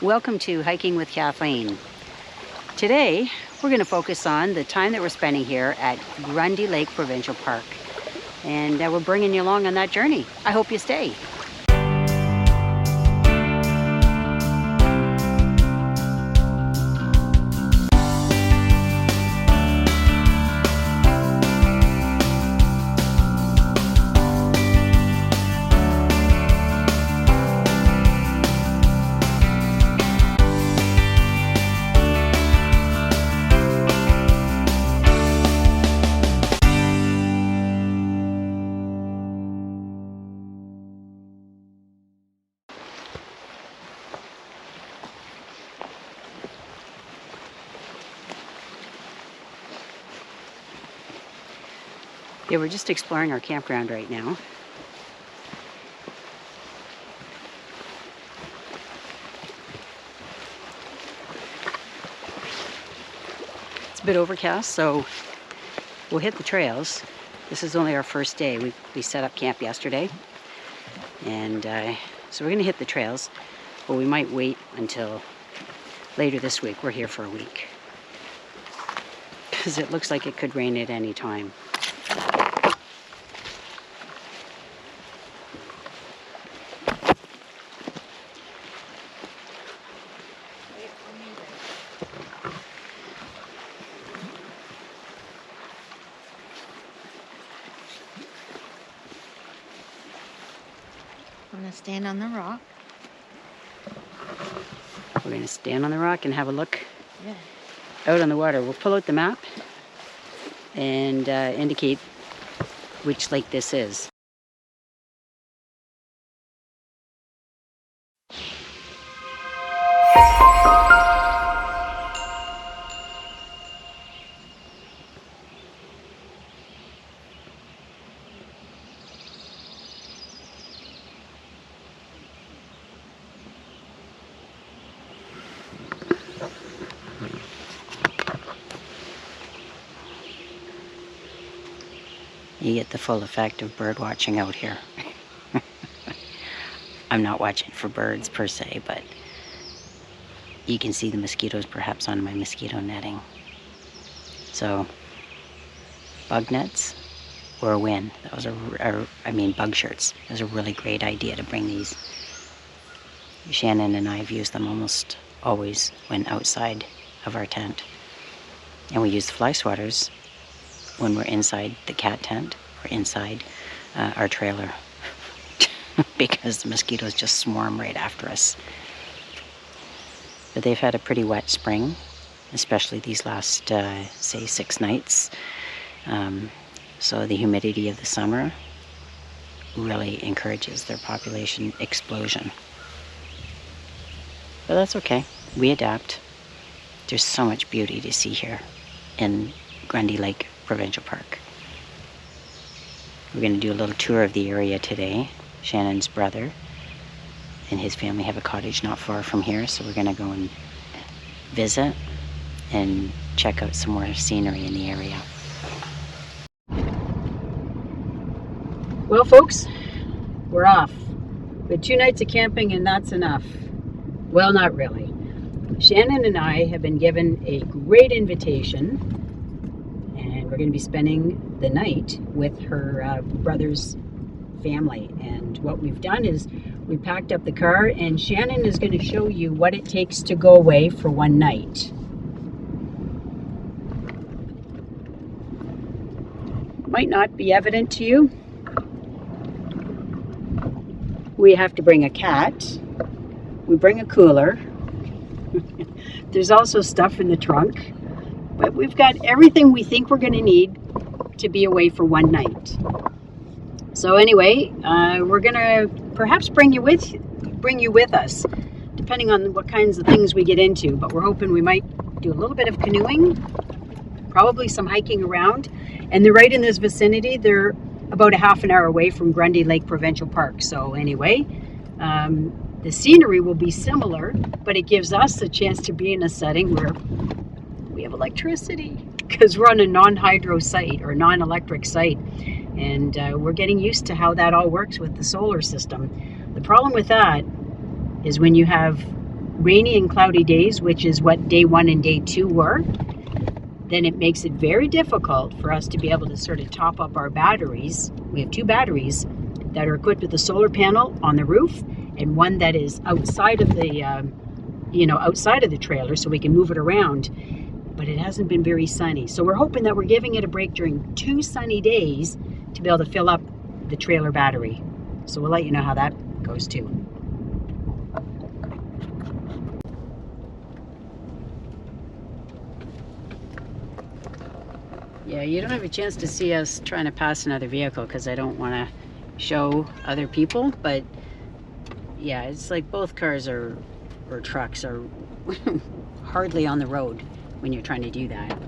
Welcome to Hiking with Kathleen. Today, we're going to focus on the time that we're spending here at Grundy Lake Provincial Park. And we're bringing you along on that journey. I hope you stay. Yeah, we're just exploring our campground right now. It's a bit overcast, so we'll hit the trails. This is only our first day. We set up camp yesterday, and so we're going to hit the trails, but we might wait until later this week. We're here for a week because it looks like it could rain at any time. I'm going to stand on the rock. We're going to stand on the rock and have a look out on the water. We'll pull out the map and indicate which lake this is. You get the full effect of bird watching out here. I'm not watching for birds per se, but you can see the mosquitoes perhaps on my mosquito netting. So, bug nets were a win. That was bug shirts. It was a really great idea to bring these. Shannon and I have used them almost always when outside of our tent. And we use the fly swatters when we're inside the cat tent or inside our trailer because the mosquitoes just swarm right after us. But they've had a pretty wet spring, especially these last, say, 6 nights. So the humidity of the summer really encourages their population explosion. But that's okay. We adapt. There's so much beauty to see here in Grundy Lake Provincial Park. We're going to do a little tour of the area today. Shannon's brother and his family have a cottage not far from here, so we're going to go and visit and check out some more scenery in the area. Well, folks, we're off. We had 2 nights of camping and that's enough. Well, not really. Shannon and I have been given a great invitation, and we're going to be spending the night with her brother's family. And what we've done is we packed up the car, and Shannon is going to show you what it takes to go away for one night. Might not be evident to you. We have to bring a cat. We bring a cooler. There's also stuff in the trunk. But we've got everything we think we're going to need to be away for one night. So anyway, we're going to perhaps bring you with us, depending on what kinds of things we get into. But we're hoping we might do a little bit of canoeing, probably some hiking around. And they're right in this vicinity. They're about a half an hour away from Grundy Lake Provincial Park. So anyway, the scenery will be similar, but it gives us a chance to be in a setting where we have electricity because we're on a non-hydro site or non-electric site. And we're getting used to how that all works with the solar system. The problem with that is when you have rainy and cloudy days, which is what day 1 and day 2 were, then it makes it very difficult for us to be able to sort of top up our batteries. We have 2 batteries that are equipped with a solar panel on the roof and one that is outside of the outside of the trailer so we can move it around. But it hasn't been very sunny, so we're hoping that we're giving it a break during 2 sunny days to be able to fill up the trailer battery. So we'll let you know how that goes too. Yeah, you don't have a chance to see us trying to pass another vehicle because I don't want to show other people, but yeah, it's like both cars or trucks are hardly on the road when you're trying to do that.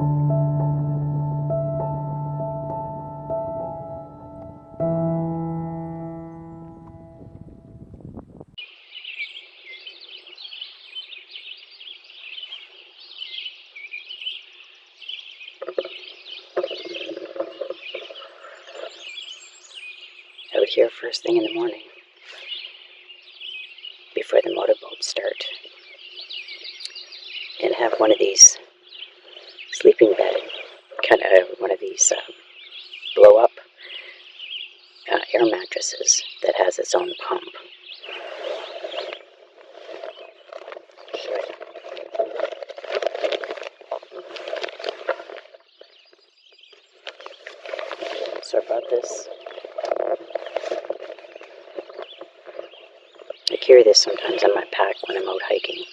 Out here first thing in the morning, before the motorboats start, and have one of these sleeping bed, kind of one of these blow up air mattresses that has its own pump. So I brought this. I carry this sometimes in my pack when I'm out hiking,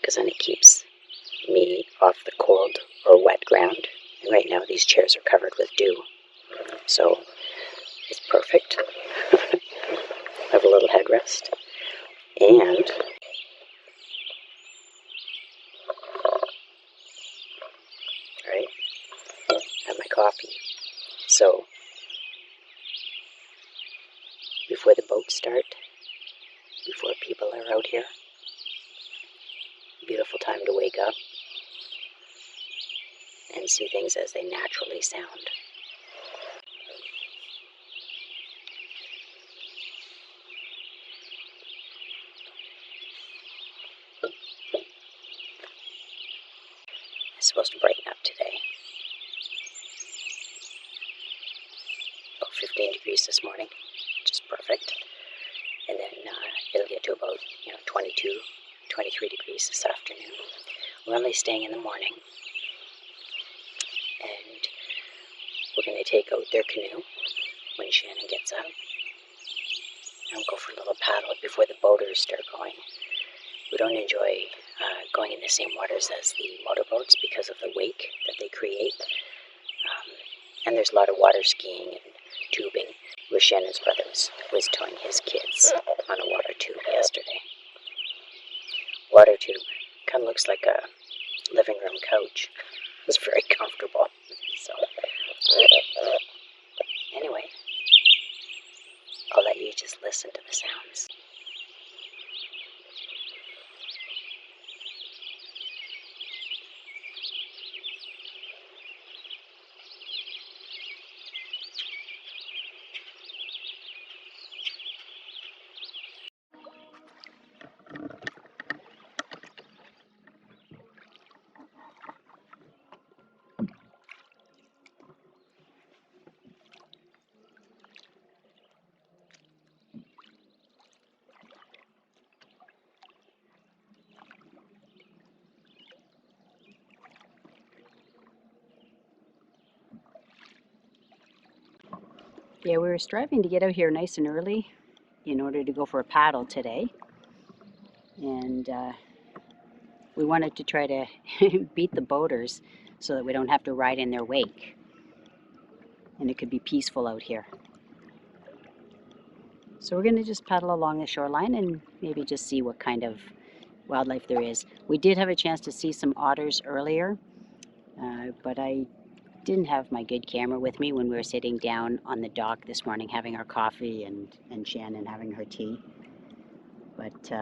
because then it keeps me off the cold or wet ground. And right now these chairs are covered with dew, so it's perfect. I have a little headrest, and right, I have my coffee. So before the boats start, before people are out here, beautiful time to wake up and see things as they naturally sound. It's supposed to brighten up today. About 15 degrees this morning, which is perfect. And then it'll get to about 22, 23 degrees this afternoon. We're only staying in the morning. And we're going to take out their canoe when Shannon gets up. And we'll go for a little paddle before the boaters start going. We don't enjoy going in the same waters as the motorboats because of the wake that they create. And there's a lot of water skiing and tubing, where Shannon's brother was towing his kids on a water tube yesterday. Water tube kind of looks like a living room couch. It's very comfortable. So anyway, I'll let you just listen to the sounds. Yeah, we were striving to get out here nice and early in order to go for a paddle today. And we wanted to try to beat the boaters so that we don't have to ride in their wake. And it could be peaceful out here. So we're going to just paddle along the shoreline and maybe just see what kind of wildlife there is. We did have a chance to see some otters earlier, but I didn't have my good camera with me when we were sitting down on the dock this morning having our coffee and Shannon having her tea. But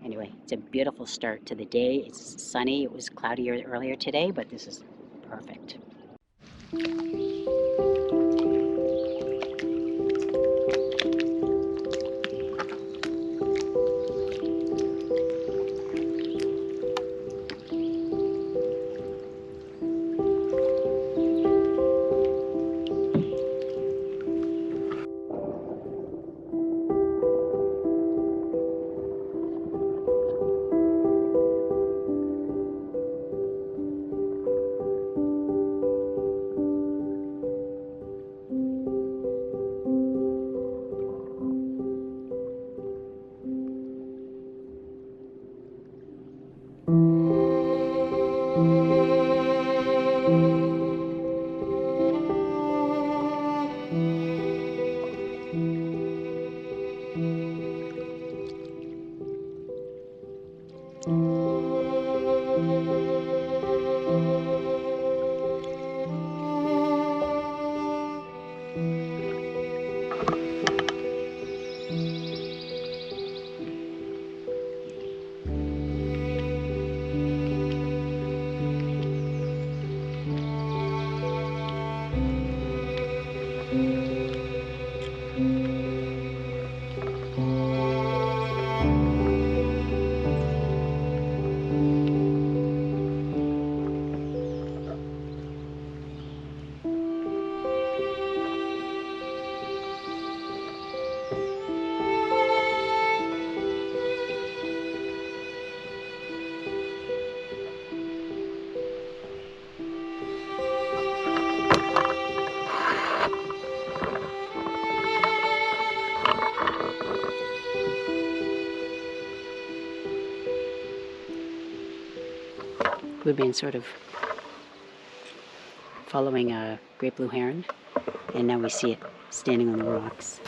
anyway, it's a beautiful start to the day. It's sunny. It was cloudy earlier today, but this is perfect. We've been sort of following a great blue heron, and now we see it standing on the rocks.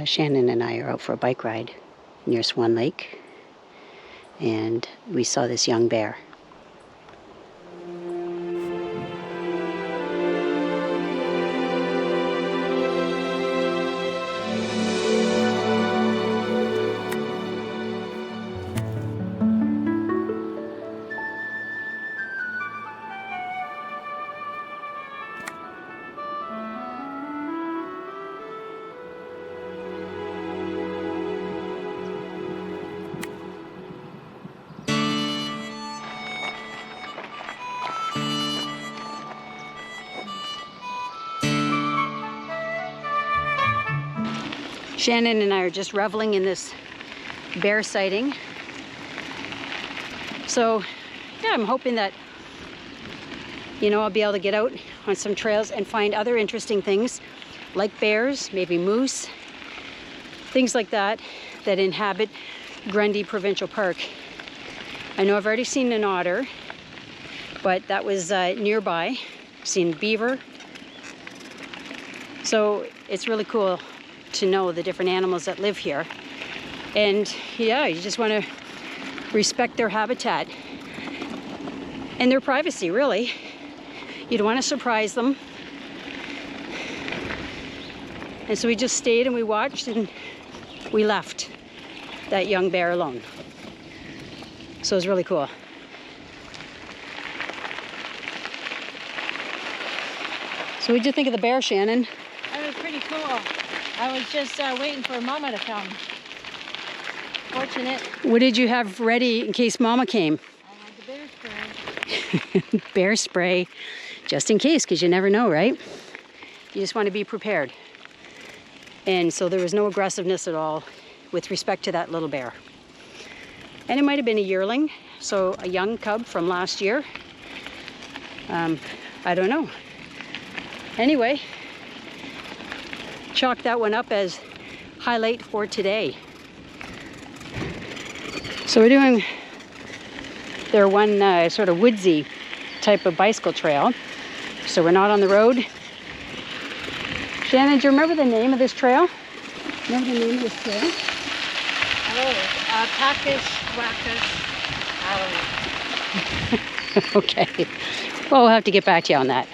Shannon and I are out for a bike ride near Swan Lake, and we saw this young bear. Shannon and I are just reveling in this bear sighting. So, yeah, I'm hoping that, I'll be able to get out on some trails and find other interesting things like bears, maybe moose, things like that inhabit Grundy Provincial Park. I know I've already seen an otter, but that was nearby. I've seen beaver. So it's really cool to know the different animals that live here. And yeah, you just want to respect their habitat and their privacy, really. You don't want to surprise them. And so we just stayed and we watched and we left that young bear alone. So it was really cool. So what'd you think of the bear, Shannon? That was pretty cool. I was just waiting for Mama to come. Fortunate. What did you have ready in case Mama came? I had the bear spray. Bear spray, just in case, because you never know, right? You just want to be prepared. And so there was no aggressiveness at all with respect to that little bear. And it might have been a yearling, so a young cub from last year. I don't know. Anyway, chalk that one up as highlight for today. So we're doing their one sort of woodsy type of bicycle trail. So we're not on the road. Shannon, do you remember the name of this trail? Remember the name of this trail? Oh, Packish, Wackish, I don't know. Okay. Well, we'll have to get back to you on that.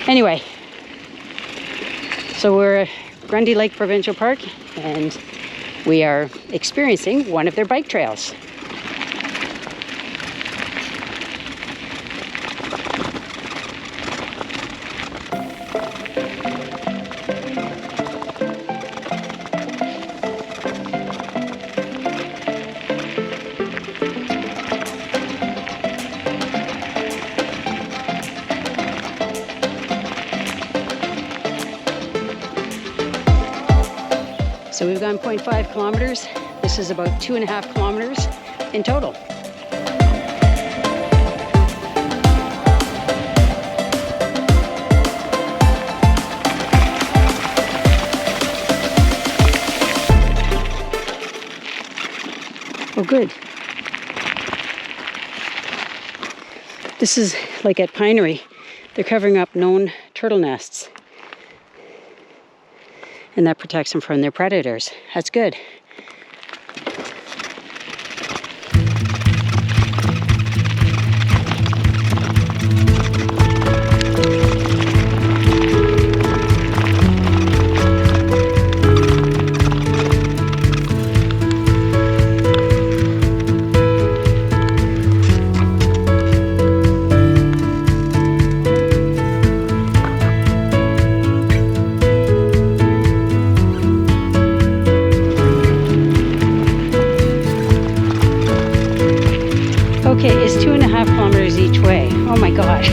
Anyway, so we're at Grundy Lake Provincial Park, and we are experiencing one of their bike trails. So we've gone 0.5 kilometers. This is about 2.5 kilometers in total. Oh, good. This is like at Pinery. They're covering up known turtle nests. And that protects them from their predators. That's good. Okay, it's 2.5 kilometers each way. Oh my God.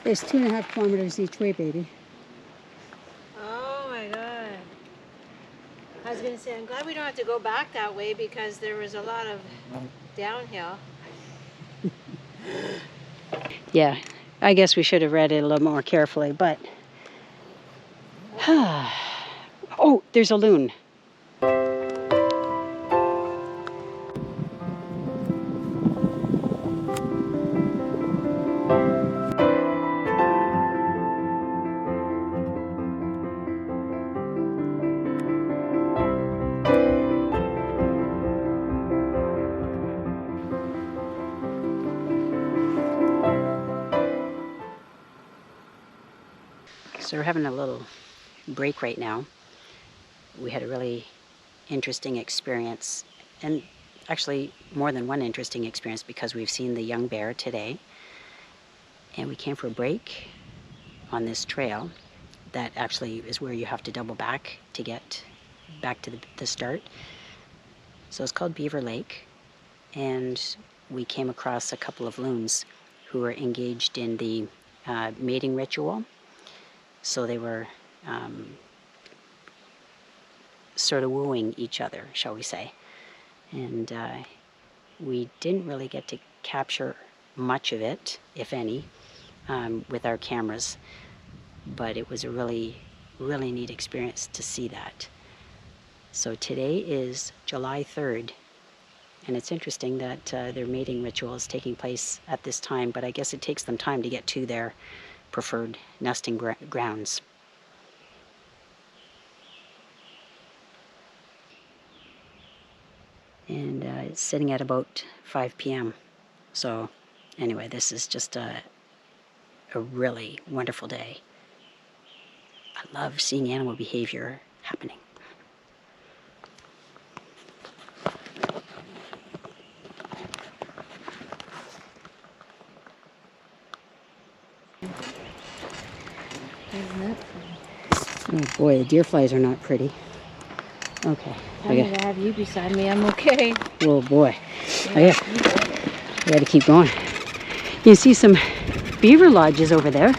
It's 2.5 kilometers each way, baby. Oh my God. How's it gonna say, I'm glad we don't have to go back that way because there was a lot of downhill. Yeah, I guess we should have read it a little more carefully, but... Oh, there's a loon. So we're having a little break right now. We had a really interesting experience, and actually more than one interesting experience because we've seen the young bear today. And we came for a break on this trail that actually is where you have to double back to get back to the start. So it's called Beaver Lake, and we came across a couple of loons who were engaged in the mating ritual. So they were sort of wooing each other, shall we say. And we didn't really get to capture much of it, if any, with our cameras. But it was a really, really neat experience to see that. So today is July 3rd. And it's interesting that their mating ritual is taking place at this time, but I guess it takes them time to get to their preferred nesting grounds. And it's sitting at about 5 p.m. So anyway, this is just a really wonderful day. I love seeing animal behavior happening. Isn't it? Oh boy, the deer flies are not pretty. Okay. I'm gonna have you beside me. I'm okay. Oh boy. I got to keep going. You can see some beaver lodges over there.